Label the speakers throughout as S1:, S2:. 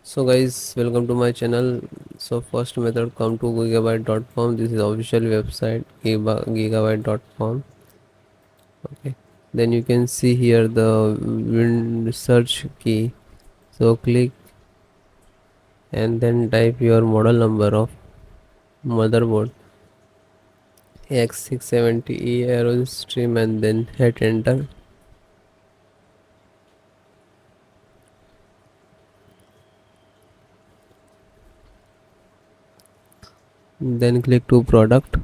S1: So guys, welcome to my channel. So first method, come to gigabyte.com. This is official website gigabyte.com. Okay, then you can see here the win search key. So click and then type your model number of motherboard X670E AORUS XTREME and then hit enter. Then click to product.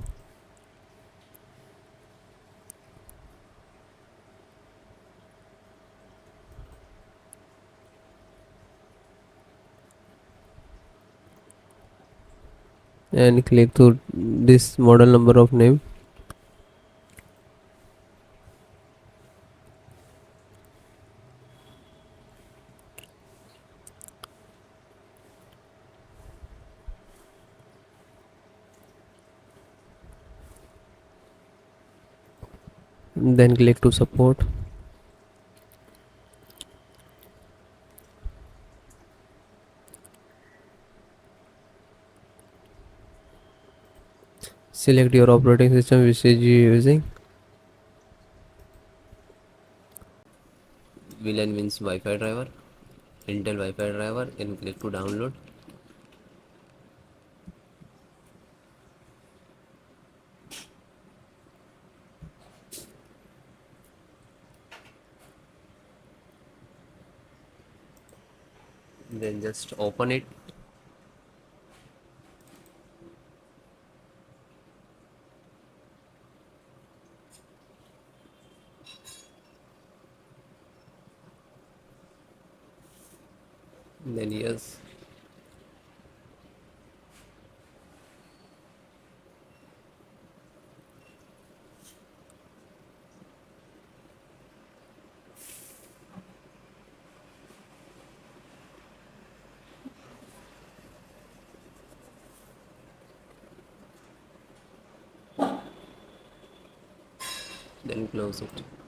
S1: And click to this model number of name. Then click to support. Select your operating system which is you using. VLAN means Wi-Fi driver, Intel Wi-Fi driver, and click to download. Then just open it. Then yes. Then close it.